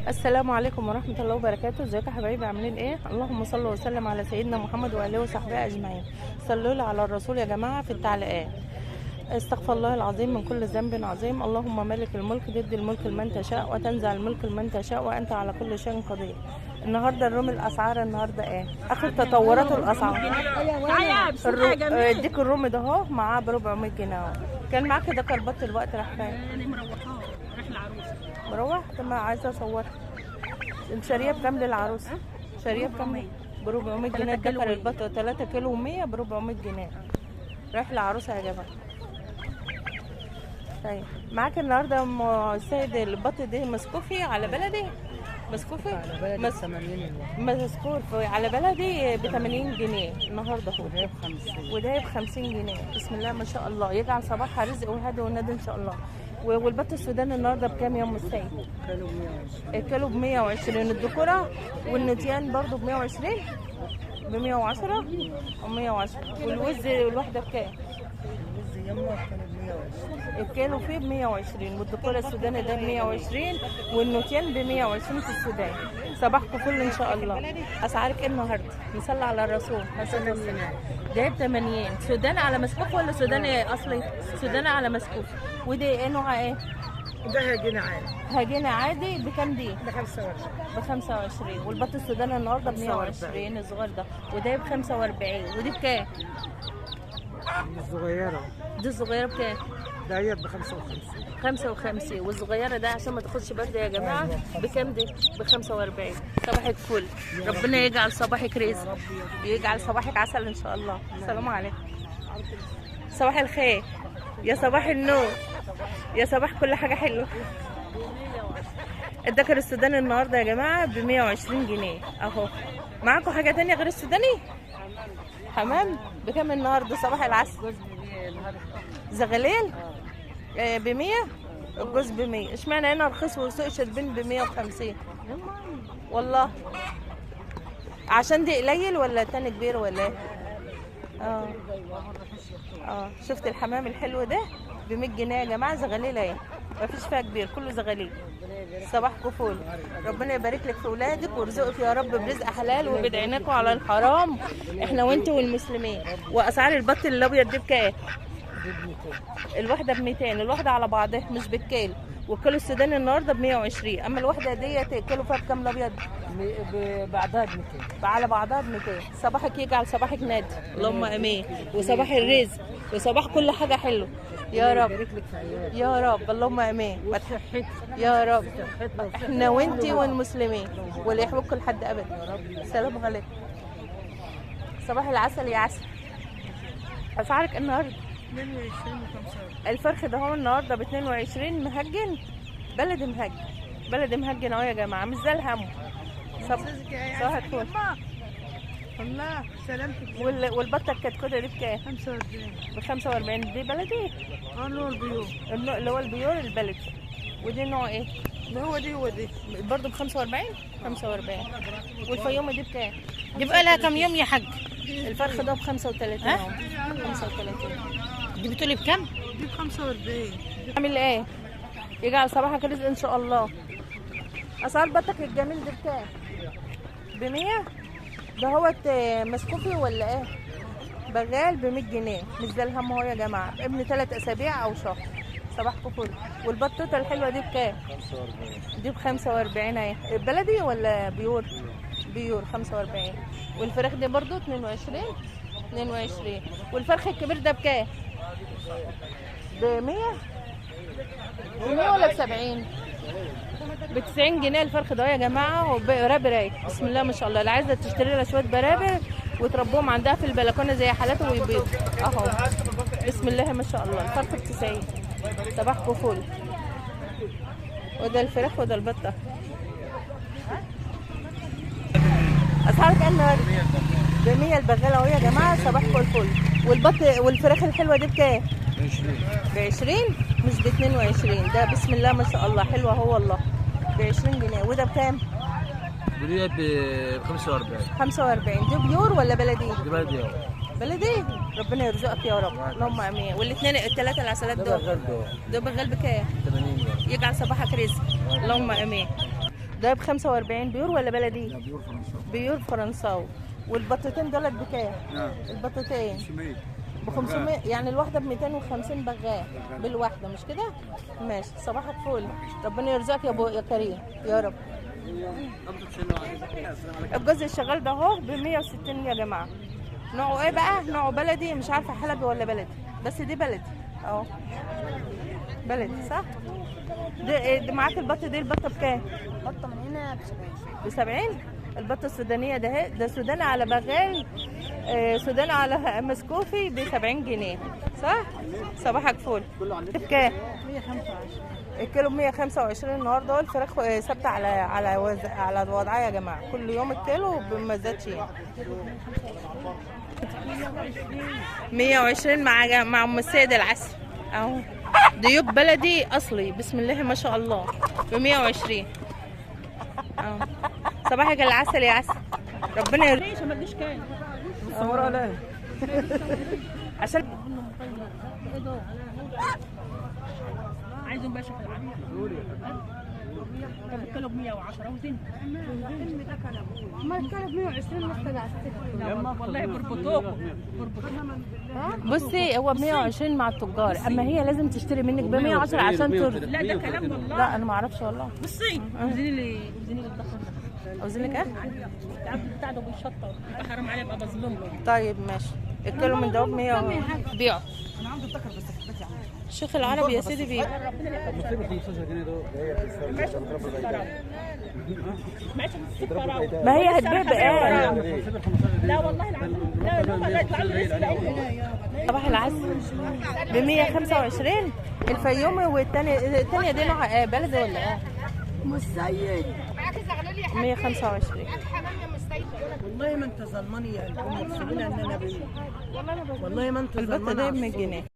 السلام عليكم ورحمة الله وبركاته. ازيكم يا حبايبي، عاملين ايه؟ اللهم صل وسلم على سيدنا محمد وآله وصحبه اجمعين. صلوا لي على الرسول يا جماعة في التعليقات. استغفر الله العظيم من كل ذنب عظيم. اللهم مالك الملك تدي الملك لمن تشاء وتنزع الملك لمن تشاء وانت على كل شيء قدير. النهارده الروم الاسعار النهارده ايه؟ اخر تطورات الاسعار. اديك الروم ده اهو معاه ب 400 جنيه اهو. كان معاك ده كربات الوقت راح فين؟ انا مروحاه رايح العروسه. مروح؟ طب ما عايزه اصورها. انت شاريه بكام للعروسه؟ شاريه بكام؟ ب 400 جنيه. الدكر البط 3 كيلو و100 ب 400 جنيه. رايح للعروسه يا جماعه. طيب معاك النهارده ام السيد البط ده مسكوفي على بلدي؟ مسكوفي؟ على بلدي 80 مسكوفي على بلدي ب 80 جنيه النهارده هو. وده ب 50 وده ب 50 جنيه. بسم الله ما شاء الله، يجعل صباحها رزق وهدى والندى ان شاء الله. والبط السوداني النهارده بكام يا ام السيد؟ كيلو 120 الكيلو ب 120. الذكوره والنتيان برضو ب 120 ب 110 او 110. والوز الواحده بكام؟ الوز يما كانت 120 الكيلو فيه ب 120. والذكوره السوداني ده ب 120 والنتيان ب 120 في السودان. صباحكم فل ان شاء الله. اسعارك ايه النهارده؟ نصلي على الرسول. ده ب 80. سوداني على مسكوف ولا سوداني اصلي؟ سوداني على مسكوف. ودي ايه نوعها ايه؟ ده هجينا عادي هجينه عادي بكام دي؟ ب 25 ب 25. والبط السوداني النهارده ب 120 الصغير ده. وده ب 45. ودي بكام؟ الصغيره دي الصغيره بكام؟ ديت ب 55 55. والصغيره ده عشان ما تاخدش برد يا جماعه بكام دي؟ ب 45. صباحك فل. ربنا يجعل صباحك رزق، يجعل صباحك عسل ان شاء الله. السلام عليكم. صباح الخير، يا صباح النور، يا صباح كل حاجه حلوه. الدكر السوداني النهارده يا جماعه ب 120 جنيه اهو. معاكم حاجه تانية غير السوداني؟ حمام بكام النهارده؟ صباح العسل. زغليل ب 100. الجوز ب 100. اشمعنى هنا رخيص وسوق شربين ب 150؟ والله عشان دي قليل ولا تاني كبير ولا ايه؟ شفت الحمام الحلو ده ب 100 جنيه يا جماعه. زغليل اهي، مفيش فيها كبير، كله زغليل. صباحكم فول. ربنا يبارك لك في اولادك ويرزقك يا رب برزق حلال ويبعد عينكم على الحرام، احنا وانتوا والمسلمين. واسعار البط الابيض دي بكام؟ الواحده ب 200. الواحده على بعضها مش بالكيلو. والكيلو السوداني النهارده ب 120. اما الواحده ديت الكيلو فيها بكام الابيض؟ بعدها ب 200 على بعضها ب 200. صباحك يجعل صباحك نادي، اللهم امين. وصباح الرزق وصباح كل حاجه حلوه يا رب، يبارك لك في عيالك يا رب، اللهم امين. وصحتك يا رب وصحتنا احنا وانتي والمسلمين ولا يحبكم لحد ابدا. السلام عليكم. صباح العسل يا عسل. اسعارك النهارده؟ 22 و25. الفرخ ده هو النهارده ب 22 مهجن. بلدي مهجن، بلدي مهجن اهو يا جماعه، مش زي الهم. صباح الفل. الله سلامتك. والبطه الكتكوته دي بكام؟ 45 ب 45. دي بلدي؟ نور البيوت اللي هو البيور البلدي. ودي نوع ايه؟ اللي هو دي ودي برضه ب 45. 45. والفيومه دي بكام؟ دي بقى لها كام يوم يا حاج؟ الفرخ ده ب 35 اهو. 35. دي بتقولي بكام؟ دي ب 45. عامل ايه؟ يجعل صباحك رزق ان شاء الله. اسعار بطك الجميل ده بكام؟ ب 100. ده هو مسكوفي ولا ايه؟ بغال ب 100 جنيه. مش ده الهم اهو يا جماعه. ابن 3 اسابيع او شهر. صباحكم فل. والبطوطه الحلوه دي بكام؟ 45. دي ب 45 اهي. بلدي ولا بيور؟ بيور 45. والفراخ دي برضو 22. 22. والفرخ الكبير ده بكام؟ ب 100. ب 100 ولا ب 70؟ ب 90 جنيه الفرخ ده يا جماعه. وبرابر اهي، بسم الله ما شاء الله. اللي عايزه تشتري لها شويه برابر وتربوهم عندها في البلكونه زي حالته ويبيض اهو. بسم الله ما شاء الله. الفرخ ب 90. صباحكم فل. وده الفراخ وده البطه. اسعارك ايه النهارده؟ ب 100 البغاله اهو يا جماعه. صباحكم الفل. والفراخ الحلوه دي بكام؟ ب 20. مش ب 22. ده بسم الله ما شاء الله حلوه اهو والله. ب 20 جنيه. وده بكام؟ دي ب 45. 45. دي بيور ولا بلدي؟ دي بلدي اهو. بلدي. ربنا يرزقك يا رب، اللهم امين. والاثنين الثلاثه العسلات دول؟ ده ده بغال بكام؟ 80 جنيه. يجعل صباحك رزق، اللهم امين. ده ب 45 بيور ولا بلدي؟ لا بيور فرنسا. بيور فرنساوي. والبطتين دولت بكام؟ نعم. البطتين 500. ب 500 يعني الواحده ب 250 بغاء بالواحده مش كده؟ ماشي. صباحك فل، ربنا يرزقك يا كريم يا رب. الجزء الشغال ده اهو ب 160 يا جماعه. نوعه ايه بقى؟ نوعه بلدي، مش عارفه حلبي ولا بلدي، بس دي بلدي اهو. بلدي صح؟ دي معاك البط دي، البطه بكام؟ بطه من هنا ب 70. البطه السودانيه ده اهي، ده سوداني على بغال، سوداني على مسكوفي ب 70 جنيه صح؟ صباحك فل. بكام؟ 125. الكيلو ب 125 النهارده. الفراخ ثابته على وضعها يا جماعه، كل يوم الكيلو ما زادش يعني. 120 مع ام السيد العسل اهو. ضيوف بلدي اصلي بسم الله ما شاء الله ب 120 اهو. صباحك العسل يا عسل، ربنا يرضيك. ما تجيش كام؟ صورها لا عشان عايزهم بقى شكل عالي. طب الكيلو ب 110 وزين. ما الكيلو ب 120 محتاج والله بربطوكوا. بصي هو ب 120 مع التجار، اما هي لازم تشتري منك ب 110 عشان ترضي. لا ده كلام والله. لا انا ما اعرفش والله. بصي وزني الضخم اوزن لك ايه؟ العبد بتاعه بيشطر، يبقى حرام عليه ابقى بظلم له. طيب ماشي. الكيلو من ده ب 100 بيعه. انا عندي الذكر بس احتاج يعني. الشيخ العربي يا سيدي بيعه. ما هي هتبيع بقى. لا والله العظيم لا لا يطلعوا لي صباح العسل ب 125. الفيومي الثانيه دي نوع بلدي ولا ايه؟ مسيد 125. والله ما انت ظلماني يا الام سيبينا ان انا والله ما انت البطه دي ب 100 جنيه.